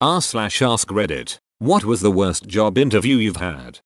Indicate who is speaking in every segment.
Speaker 1: r/ask Reddit. What was the worst job interview you've had?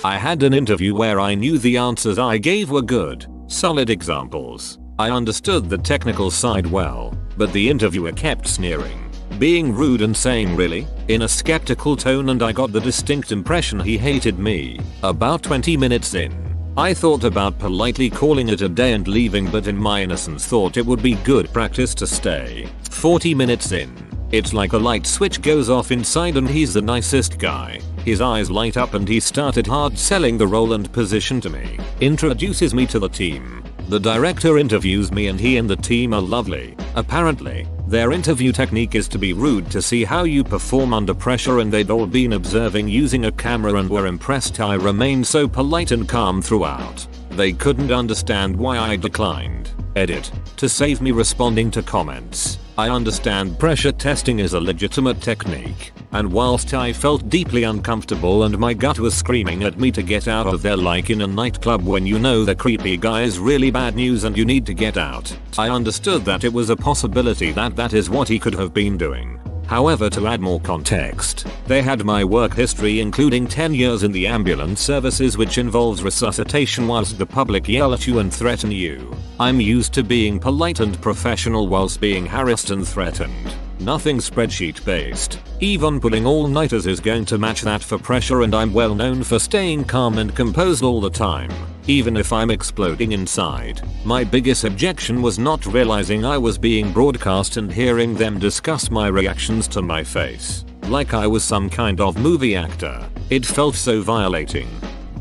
Speaker 1: I had an interview where I knew the answers I gave were good, solid examples. I understood the technical side well, but the interviewer kept sneering, being rude and saying really in a skeptical tone, and I got the distinct impression he hated me. About 20 minutes in, I thought about politely calling it a day and leaving, but in my innocence thought it would be good practice to stay. 40 minutes in, it's like a light switch goes off inside and he's the nicest guy. His eyes light up and he started hard selling the role and position to me. Introduces me to the team. The director interviews me and he and the team are lovely. Apparently, their interview technique is to be rude to see how you perform under pressure, and they'd all been observing using a camera and were impressed I remained so polite and calm throughout. They couldn't understand why I declined. Edit. To save me responding to comments. I understand pressure testing is a legitimate technique, and whilst I felt deeply uncomfortable and my gut was screaming at me to get out of there like in a nightclub when you know the creepy guy is really bad news and you need to get out, I understood that it was a possibility that is what he could have been doing. However, to add more context, they had my work history including 10 years in the ambulance services, which involves resuscitation whilst the public yell at you and threaten you. I'm used to being polite and professional whilst being harassed and threatened. Nothing spreadsheet based. Even pulling all-nighters is going to match that for pressure, and I'm well known for staying calm and composed all the time, even if I'm exploding inside. My biggest objection was not realizing I was being broadcast and hearing them discuss my reactions to my face, like I was some kind of movie actor. It felt so violating.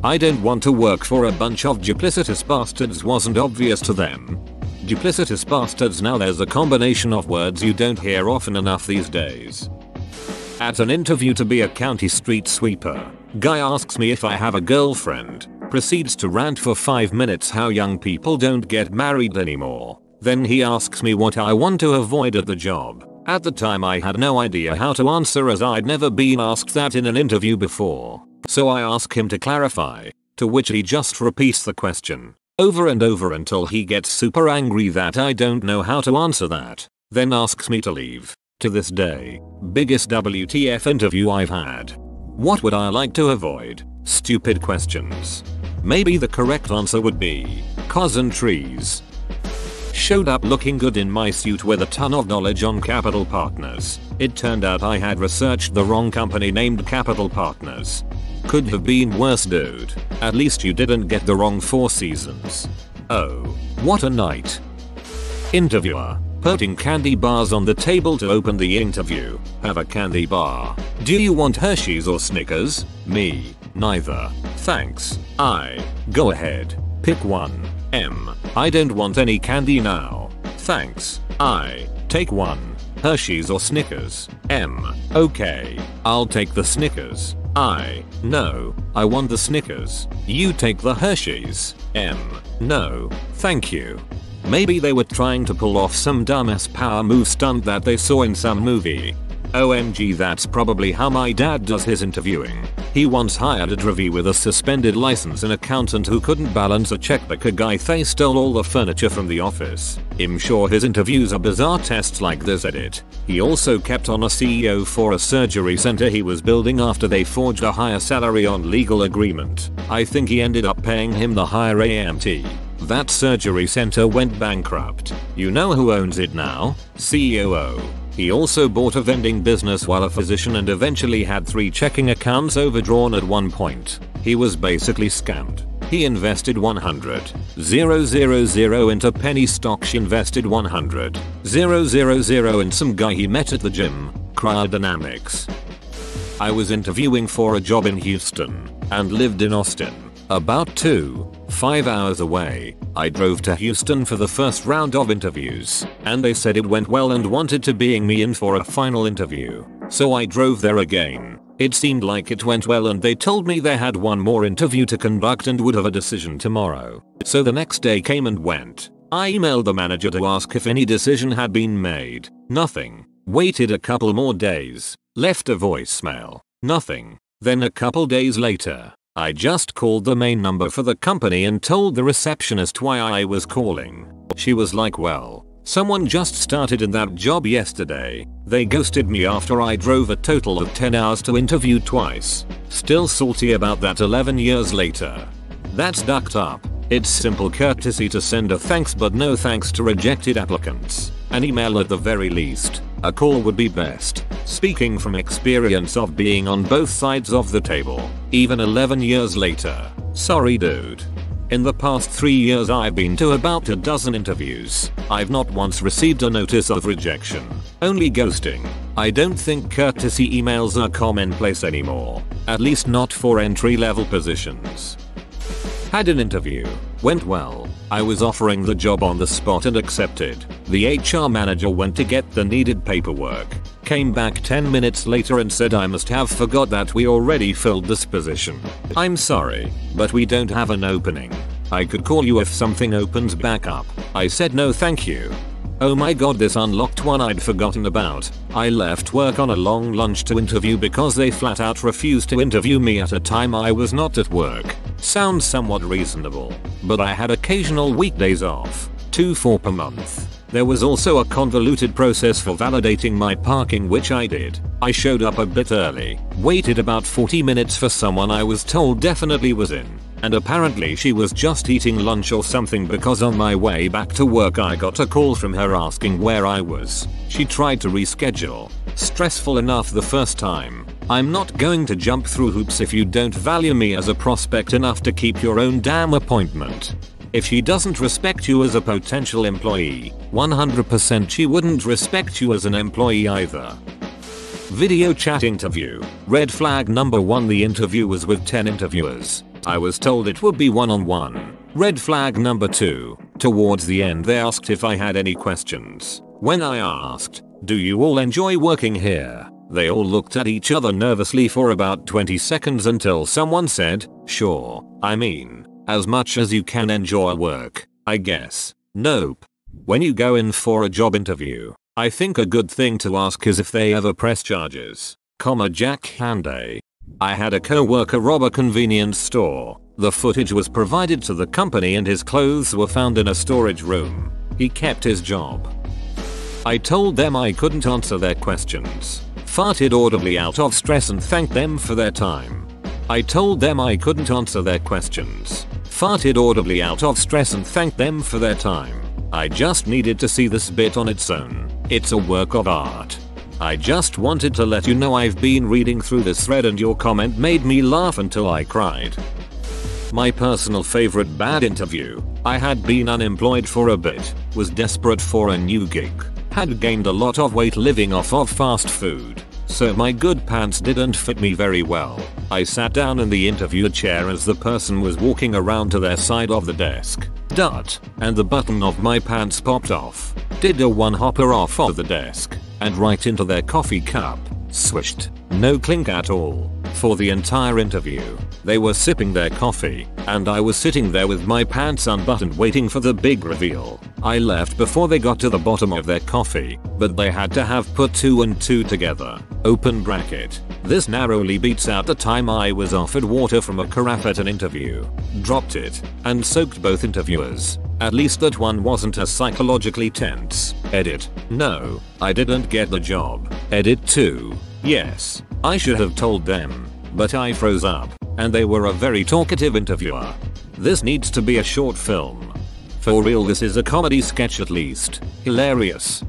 Speaker 1: I don't want to work for a bunch of duplicitous bastards wasn't obvious to them. Duplicitous bastards, now there's a combination of words you don't hear often enough these days. At an interview to be a county street sweeper, guy asks me if I have a girlfriend, proceeds to rant for 5 minutes how young people don't get married anymore. Then he asks me what I want to avoid at the job. At the time I had no idea how to answer, as I'd never been asked that in an interview before. So I ask him to clarify, to which he just repeats the question over and over until he gets super angry that I don't know how to answer that, then asks me to leave. To this day, biggest WTF interview I've had. What would I like to avoid? Stupid questions. Maybe the correct answer would be cousin trees. Showed up looking good in my suit with a ton of knowledge on Capital Partners. It turned out I had researched the wrong company named Capital Partners. Could have been worse, dude. At least you didn't get the wrong 4 seasons. Oh, what a night. Interviewer. Putting candy bars on the table to open the interview. Have a candy bar. Do you want Hershey's or Snickers? Me. Neither. Thanks. I. Go ahead. Pick one. M. I don't want any candy now. Thanks. I. Take one. Hershey's or Snickers? M. Okay. I'll take the Snickers. I. No. I want the Snickers. You take the Hershey's. M. No. Thank you. Maybe they were trying to pull off some dumbass power move stunt that they saw in some movie. OMG, that's probably how my dad does his interviewing. He once hired a drivie with a suspended license, an accountant who couldn't balance a checkbook. A guy they stole all the furniture from the office. I'm sure his interviews are bizarre tests like this. Edit. He also kept on a CEO for a surgery center he was building after they forged a higher salary on legal agreement. I think he ended up paying him the higher AMT. That surgery center went bankrupt. You know who owns it now? COO. He also bought a vending business while a physician and eventually had 3 checking accounts overdrawn at one point. He was basically scammed. He invested 100,000 into penny stock. She invested 100,000 in some guy he met at the gym. Cryodynamics. I was interviewing for a job in Houston and lived in Austin, about 5 hours away. I drove to Houston for the first round of interviews, and they said it went well and wanted to bring me in for a final interview. So I drove there again. It seemed like it went well and they told me they had one more interview to conduct and would have a decision tomorrow. So the next day came and went. I emailed the manager to ask if any decision had been made. Nothing. Waited a couple more days. Left a voicemail. Nothing. Then a couple days later, I just called the main number for the company and told the receptionist why I was calling. She was like, well, Someone just started in that job yesterday. They ghosted me after I drove a total of 10 hours to interview twice. Still salty about that 11 years later. That's ducked up. It's simple courtesy to send a thanks but no thanks to rejected applicants. An email at the very least. A call would be best. Speaking from experience of being on both sides of the table. Even 11 years later. Sorry dude. In the past 3 years I've been to about a dozen interviews. I've not once received a notice of rejection. Only ghosting. I don't think courtesy emails are commonplace anymore. At least not for entry-level positions. Had an interview. Went well. I was offering the job on the spot and accepted. The HR manager went to get the needed paperwork. Came back 10 minutes later and said I must have forgot that we already filled this position. I'm sorry, but we don't have an opening. I could call you if something opens back up. I said no thank you. Oh my god, this unlocked one I'd forgotten about. I left work on a long lunch to interview because they flat out refused to interview me at a time I was not at work. Sounds somewhat reasonable, but I had occasional weekdays off, 2-4 per month. There was also a convoluted process for validating my parking which I did. I showed up a bit early, waited about 40 minutes for someone I was told definitely was in, and apparently she was just eating lunch or something because on my way back to work I got a call from her asking where I was. She tried to reschedule. Stressful enough the first time. I'm not going to jump through hoops if you don't value me as a prospect enough to keep your own damn appointment. If she doesn't respect you as a potential employee, 100% she wouldn't respect you as an employee either. Video chat interview. Red flag number 1, the interview was with 10 interviewers. I was told it would be one-on-one. Red flag number 2. Towards the end they asked if I had any questions. When I asked, "Do you all enjoy working here?" they all looked at each other nervously for about 20 seconds until someone said, "Sure, I mean, as much as you can enjoy work, I guess." Nope. When you go in for a job interview, I think a good thing to ask is if they ever press charges. Jack Handay. I had a co-worker rob a convenience store. The footage was provided to the company and his clothes were found in a storage room. He kept his job. I told them I couldn't answer their questions. Farted audibly out of stress and thanked them for their time. I told them I couldn't answer their questions. Farted audibly out of stress and thanked them for their time. I just needed to see this bit on its own. It's a work of art. I just wanted to let you know I've been reading through this thread and your comment made me laugh until I cried. My personal favorite bad interview. I had been unemployed for a bit, was desperate for a new gig, had gained a lot of weight living off of fast food, so my good pants didn't fit me very well. I sat down in the interview chair as the person was walking around to their side of the desk. And the button of my pants popped off. Did a one-hopper off of the desk and right into their coffee cup. Swished. No clink at all. For the entire interview, they were sipping their coffee, and I was sitting there with my pants unbuttoned waiting for the big reveal. I left before they got to the bottom of their coffee, but they had to have put 2 and 2 together. Open bracket. This narrowly beats out the time I was offered water from a carafe at an interview. Dropped it, and soaked both interviewers. At least that one wasn't as psychologically tense. Edit. No, I didn't get the job. Edit 2. Yes, I should have told them, but I froze up, and they were a very talkative interviewer. This needs to be a short film. For real, this is a comedy sketch at least. Hilarious.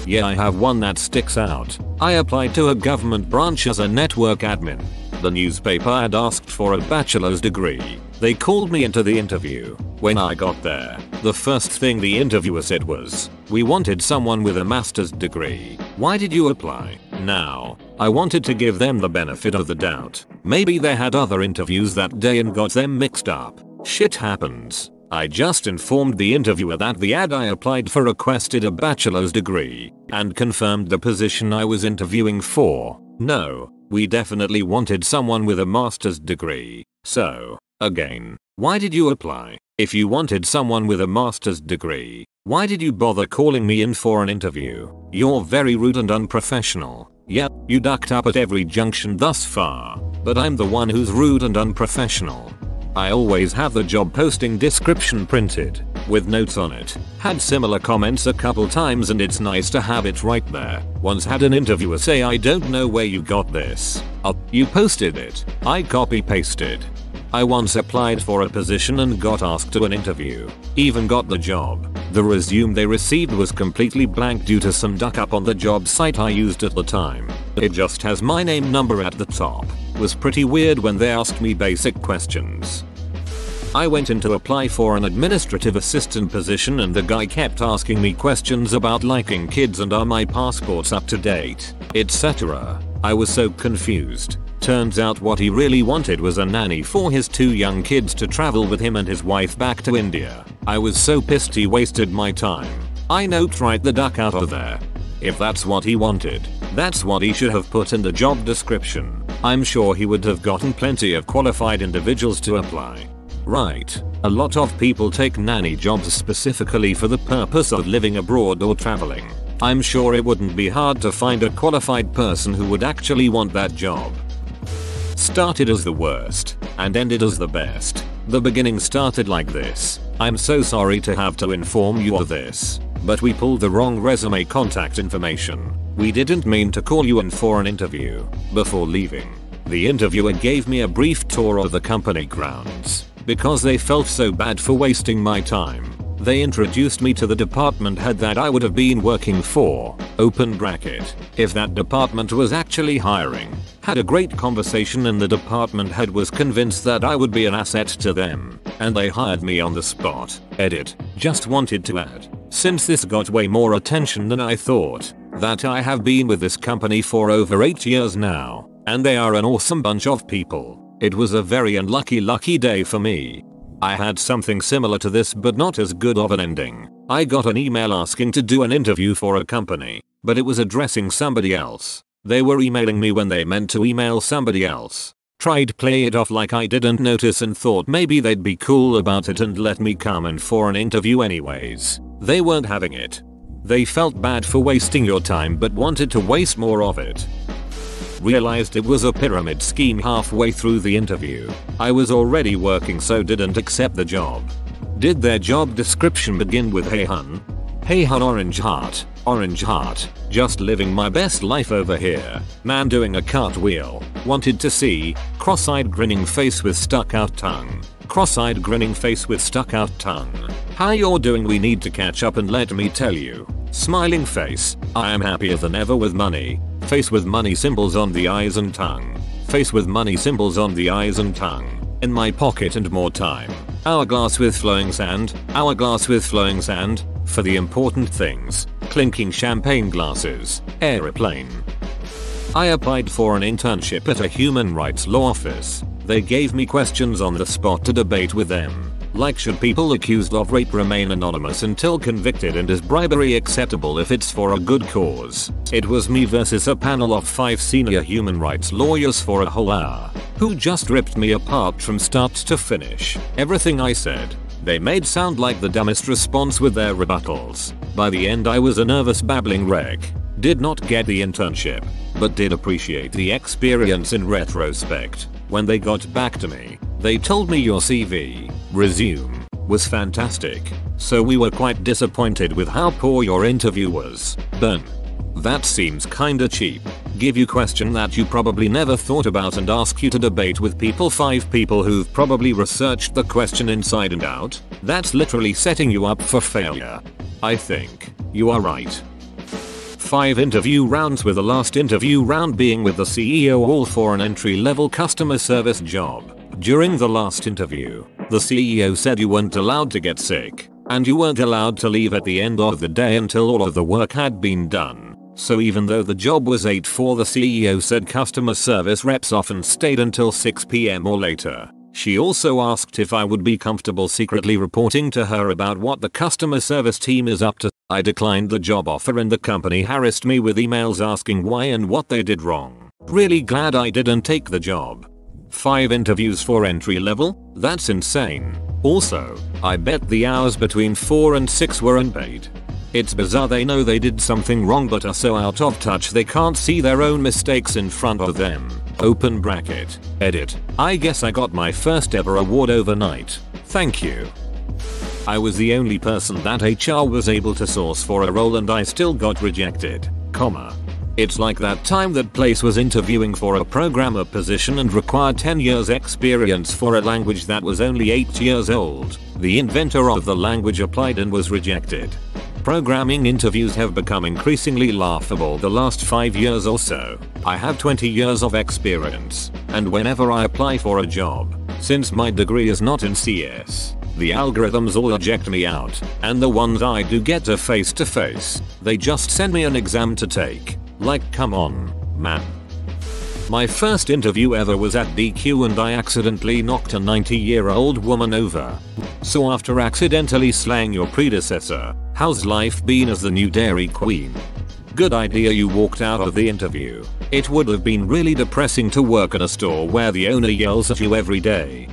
Speaker 1: Yeah, I have one that sticks out. I applied to a government branch as a network admin. The newspaper had asked for a bachelor's degree. They called me into the interview. When I got there, the first thing the interviewer said was, "We wanted someone with a master's degree. Why did you apply?" Now, I wanted to give them the benefit of the doubt. Maybe they had other interviews that day and got them mixed up. Shit happens. I just informed the interviewer that the ad I applied for requested a bachelor's degree and confirmed the position I was interviewing for. No, we definitely wanted someone with a master's degree. So, again, why did you apply? If you wanted someone with a master's degree, why did you bother calling me in for an interview? You're very rude and unprofessional. Yep, you ducked up at every junction thus far, but I'm the one who's rude and unprofessional. I always have the job posting description printed. with notes on it. Had similar comments a couple times and it's nice to have it right there. Once had an interviewer say, I don't know where you got this. You posted it. I copy pasted. I once applied for a position and got asked to an interview. Even got the job. The resume they received was completely blank due to some duck up on the job site I used at the time. It just has my name number at the top. Was pretty weird when they asked me basic questions. I went in to apply for an administrative assistant position and the guy kept asking me questions about liking kids and are my passports up to date, etc. I was so confused. Turns out what he really wanted was a nanny for his 2 young kids to travel with him and his wife back to India. I was so pissed he wasted my time. I note right the duck out of there. If that's what he wanted, that's what he should have put in the job description. I'm sure he would have gotten plenty of qualified individuals to apply. Right, a lot of people take nanny jobs specifically for the purpose of living abroad or traveling. I'm sure it wouldn't be hard to find a qualified person who would actually want that job. Started as the worst and ended as the best. The beginning started like this. I'm so sorry to have to inform you of this, but we pulled the wrong resume contact information. We didn't mean to call you in for an interview. Before leaving, the interviewer gave me a brief tour of the company grounds. Because they felt so bad for wasting my time, they introduced me to the department head that I would have been working for, open bracket, if that department was actually hiring. Had a great conversation and the department head was convinced that I would be an asset to them, and they hired me on the spot. Edit. Just wanted to add, since this got way more attention than I thought, that I have been with this company for over 8 years now, and they are an awesome bunch of people. It was a very lucky day for me. I had something similar to this but not as good of an ending. I got an email asking to do an interview for a company, but it was addressing somebody else. They were emailing me when they meant to email somebody else. Tried play it off like I didn't notice and thought maybe they'd be cool about it and let me come in for an interview anyways. They weren't having it. They felt bad for wasting your time but wanted to waste more of it. Realized it was a pyramid scheme halfway through the interview. I was already working so didn't accept the job. Did their job description begin with hey hun? Hey hun orange heart, just living my best life over here. Man doing a cartwheel, wanted to see, cross-eyed grinning face with stuck out tongue. Cross-eyed grinning face with stuck out tongue. How you're doing, we need to catch up and let me tell you. Smiling face, I am happier than ever with money. Face with money symbols on the eyes and tongue. Face with money symbols on the eyes and tongue. In my pocket and more time. Hourglass with flowing sand. Hourglass with flowing sand. For the important things. Clinking champagne glasses. Aeroplane. I applied for an internship at a human rights law office. They gave me questions on the spot to debate with them. Like, should people accused of rape remain anonymous until convicted, and is bribery acceptable if it's for a good cause? It was me versus a panel of 5 senior human rights lawyers for a whole hour, who just ripped me apart from start to finish. Everything I said, they made sound like the dumbest response with their rebuttals. By the end I was a nervous babbling wreck. Did not get the internship, but did appreciate the experience in retrospect. When they got back to me, they told me your CV, resume, was fantastic, so we were quite disappointed with how poor your interview was. Burn. That seems kinda cheap. Give you question that you probably never thought about and ask you to debate with 5 people who've probably researched the question inside and out. That's literally setting you up for failure. I think you are right. 5 interview rounds, with the last interview round being with the CEO, all for an entry-level customer service job. During the last interview, the CEO said you weren't allowed to get sick, and you weren't allowed to leave at the end of the day until all of the work had been done. So even though the job was 8-4, the CEO said customer service reps often stayed until 6 PM or later. She also asked if I would be comfortable secretly reporting to her about what the customer service team is up to. I declined the job offer and the company harassed me with emails asking why and what they did wrong. Really glad I didn't take the job. 5 interviews for entry level? That's insane. Also, I bet the hours between 4 and 6 were unpaid. It's bizarre they know they did something wrong but are so out of touch they can't see their own mistakes in front of them. Open bracket. Edit. I guess I got my first ever award overnight. Thank you. I was the only person that HR was able to source for a role and I still got rejected, comma. It's like that time that place was interviewing for a programmer position and required 10 years experience for a language that was only 8 years old. The inventor of the language applied and was rejected. Programming interviews have become increasingly laughable the last 5 years or so. I have 20 years of experience, and whenever I apply for a job, since my degree is not in CS, the algorithms all eject me out, and the ones I do get a face-to-face, they just send me an exam to take. Like, come on, man. My first interview ever was at DQ and I accidentally knocked a 90-year-old woman over. So after accidentally slaying your predecessor, how's life been as the new Dairy Queen? Good idea you walked out of the interview. It would have been really depressing to work at a store where the owner yells at you every day.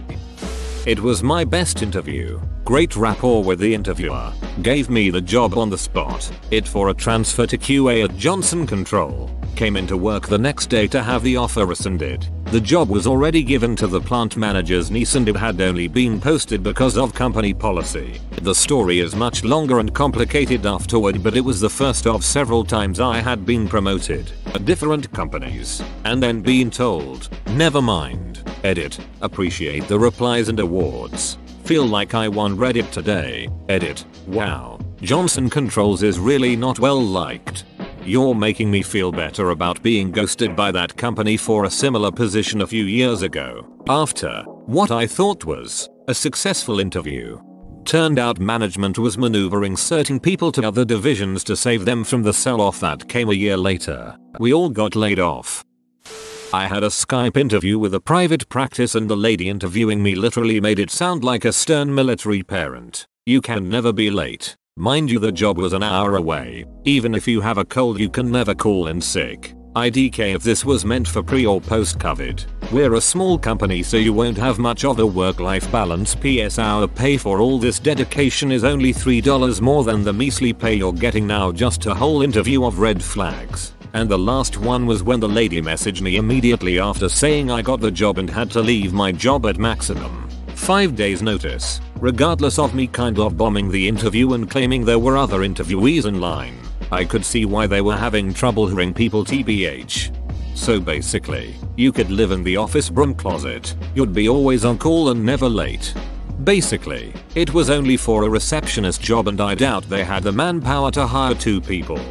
Speaker 1: It was my best interview. Great rapport with the interviewer. Gave me the job on the spot. It for a transfer to QA at Johnson Control. Came into work the next day to have the offer rescinded. The job was already given to the plant manager's niece and it had only been posted because of company policy. The story is much longer and complicated afterward, but it was the first of several times I had been promoted at different companies and then been told, never mind. Edit. Appreciate the replies and awards. Feel like I won Reddit today. Edit. Wow. Johnson Controls is really not well liked. You're making me feel better about being ghosted by that company for a similar position a few years ago. After what I thought was a successful interview. Turned out management was maneuvering certain people to other divisions to save them from the sell-off that came a year later. We all got laid off. I had a Skype interview with a private practice and the lady interviewing me literally made it sound like a stern military parent. You can never be late. Mind you, the job was an hour away. Even if you have a cold you can never call in sick. IDK if this was meant for pre or post COVID. We're a small company so you won't have much of a work-life balance. PS our pay for all this dedication is only $3 more than the measly pay you're getting now. Just a whole interview of red flags. And the last one was when the lady messaged me immediately after saying I got the job and had to leave my job at maximum 5 days notice, regardless of me kind of bombing the interview and claiming there were other interviewees in line. I could see why they were having trouble hearing people tbh. So basically, you could live in the office broom closet, you'd be always on call and never late. Basically, it was only for a receptionist job and I doubt they had the manpower to hire 2 people.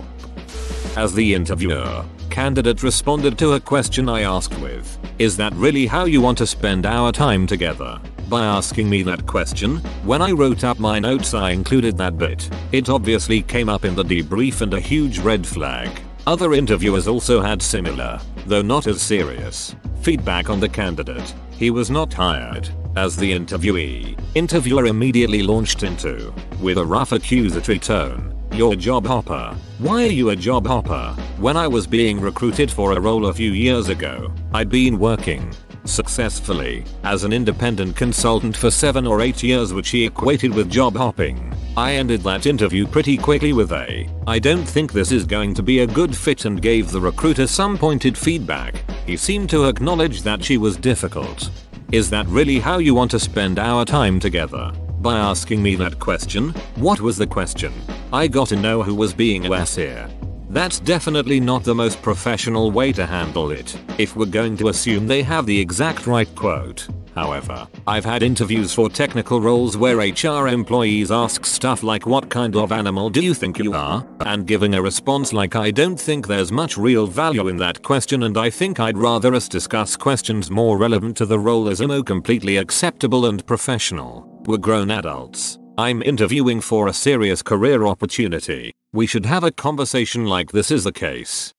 Speaker 1: As the interviewer, candidate responded to a question I asked with, "Is that really how you want to spend our time together?" By asking me that question, when I wrote up my notes I included that bit. It obviously came up in the debrief and a huge red flag. Other interviewers also had similar, though not as serious, feedback on the candidate. He was not hired. As the interviewee, interviewer immediately launched into, with a rough accusatory tone, "You're a job hopper. Why are you a job hopper?" When I was being recruited for a role a few years ago, I'd been working successfully as an independent consultant for 7 or 8 years, which he equated with job hopping. I ended that interview pretty quickly with "I don't think this is going to be a good fit," and gave the recruiter some pointed feedback. He seemed to acknowledge that she was difficult. Is that really how you want to spend our time together? By asking me that question? What was the question? I got to know who was being ass here. That's definitely not the most professional way to handle it, if we're going to assume they have the exact right quote. However, I've had interviews for technical roles where HR employees ask stuff like "What kind of animal do you think you are?" and giving a response like "I don't think there's much real value in that question and I think I'd rather us discuss questions more relevant to the role as completely acceptable and professional. We're grown adults. I'm interviewing for a serious career opportunity. We should have a conversation like this is the case."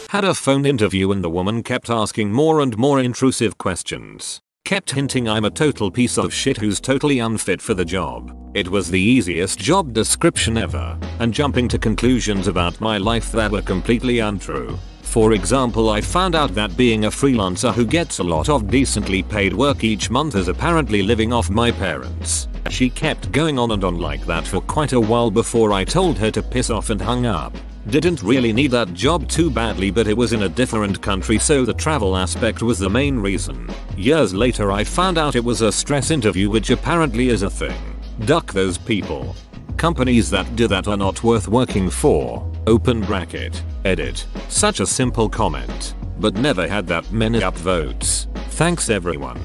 Speaker 1: Had a phone interview and the woman kept asking more and more intrusive questions. Kept hinting I'm a total piece of shit who's totally unfit for the job. It was the easiest job description ever, and jumping to conclusions about my life that were completely untrue. For example, I found out that being a freelancer who gets a lot of decently paid work each month is apparently living off my parents. She kept going on and on like that for quite a while before I told her to piss off and hung up. Didn't really need that job too badly, but it was in a different country so the travel aspect was the main reason. Years later I found out it was a stress interview, which apparently is a thing. Duck those people. Companies that do that are not worth working for. Open bracket. Edit. Such a simple comment, but never had that many upvotes. Thanks everyone.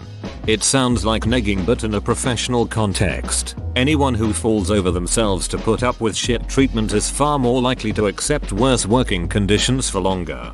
Speaker 1: It sounds like negging, but in a professional context, anyone who falls over themselves to put up with shit treatment is far more likely to accept worse working conditions for longer.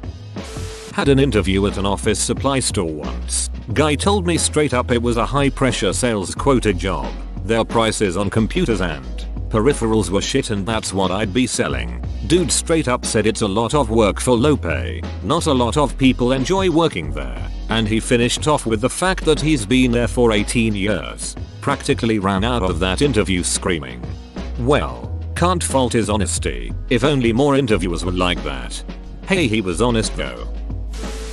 Speaker 1: Had an interview at an office supply store once. Guy told me straight up it was a high pressure sales quota job. Their prices on computers and peripherals were shit and that's what I'd be selling. Dude straight up said it's a lot of work for low pay. Not a lot of people enjoy working there. And he finished off with the fact that he's been there for 18 years. Practically ran out of that interview screaming. Well, can't fault his honesty. If only more interviewers were like that. Hey, he was honest though.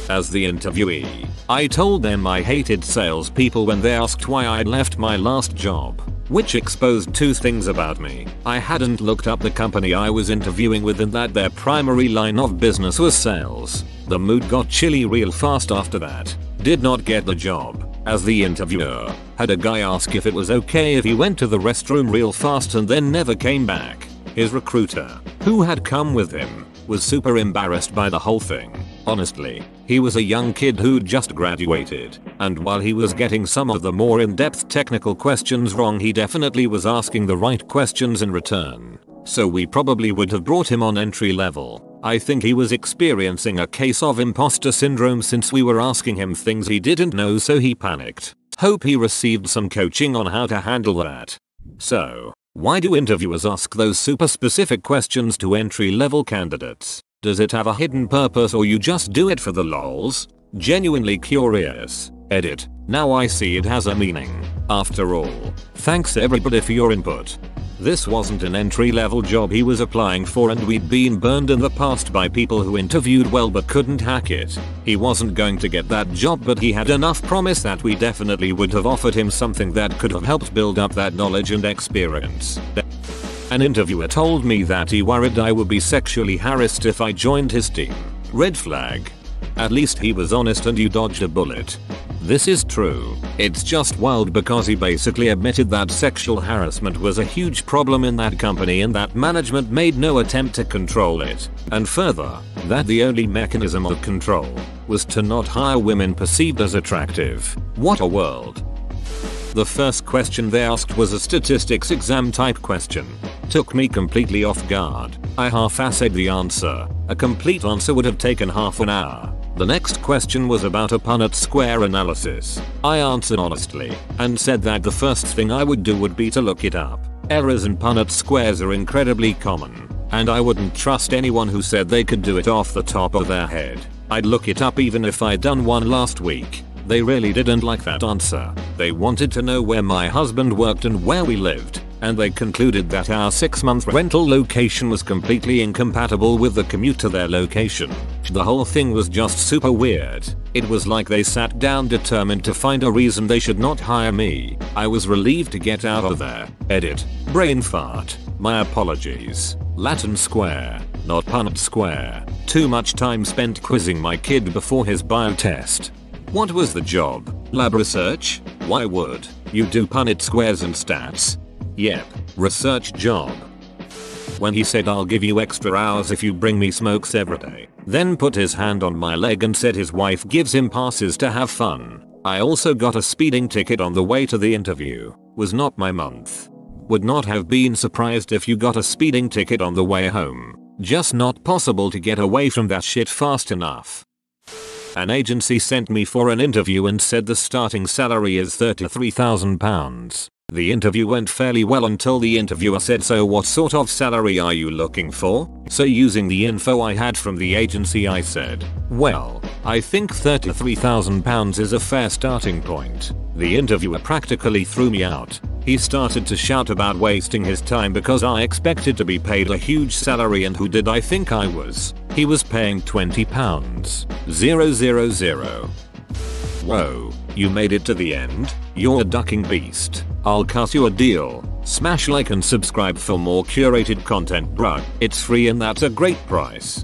Speaker 1: As the interviewee, I told them I hated salespeople when they asked why I'd left my last job, which exposed two things about me. I hadn't looked up the company I was interviewing with and that their primary line of business was sales. The mood got chilly real fast after that. Did not get the job. As the interviewer, had a guy ask if it was okay if he went to the restroom real fast and then never came back. His recruiter, who had come with him, was super embarrassed by the whole thing. Honestly, he was a young kid who'd just graduated, and while he was getting some of the more in-depth technical questions wrong, he definitely was asking the right questions in return. So we probably would have brought him on entry level. I think he was experiencing a case of imposter syndrome since we were asking him things he didn't know, so he panicked. Hope he received some coaching on how to handle that. So, why do interviewers ask those super specific questions to entry level candidates? Does it have a hidden purpose or you just do it for the lols? Genuinely curious. Edit. Now I see it has a meaning. After all, thanks everybody for your input. This wasn't an entry level job he was applying for and we'd been burned in the past by people who interviewed well but couldn't hack it. He wasn't going to get that job, but he had enough promise that we definitely would have offered him something that could have helped build up that knowledge and experience. An interviewer told me that he worried I would be sexually harassed if I joined his team. Red flag. At least he was honest and you dodged a bullet. This is true. It's just wild because he basically admitted that sexual harassment was a huge problem in that company and that management made no attempt to control it. And further, that the only mechanism of control was to not hire women perceived as attractive. What a world. The first question they asked was a statistics exam type question. Took me completely off guard. I half-assed the answer. A complete answer would have taken half an hour. The next question was about a Punnett square analysis. I answered honestly and said that the first thing I would do would be to look it up. Errors in Punnett squares are incredibly common, and I wouldn't trust anyone who said they could do it off the top of their head. I'd look it up even if I'd done one last week. They really didn't like that answer. They wanted to know where my husband worked and where we lived, and they concluded that our 6-month rental location was completely incompatible with the commute to their location. The whole thing was just super weird. It was like they sat down determined to find a reason they should not hire me. I was relieved to get out of there. Edit. Brain fart. My apologies. Latin square, not Punnett square. Too much time spent quizzing my kid before his bio test. What was the job? Lab research? Why would you do Punnett squares and stats? Yep, research job. When he said I'll give you extra hours if you bring me smokes every day, then put his hand on my leg and said his wife gives him passes to have fun. I also got a speeding ticket on the way to the interview. Was not my month. Would not have been surprised if you got a speeding ticket on the way home. Just not possible to get away from that shit fast enough. An agency sent me for an interview and said the starting salary is £33,000. The interview went fairly well until the interviewer said, so what sort of salary are you looking for? So using the info I had from the agency I said, well, I think £33,000 is a fair starting point. The interviewer practically threw me out. He started to shout about wasting his time because I expected to be paid a huge salary, and who did I think I was? He was paying £20,000. Whoa, you made it to the end? You're a ducking beast. I'll cut you a deal. Smash like and subscribe for more curated content, bruh. It's free and that's a great price.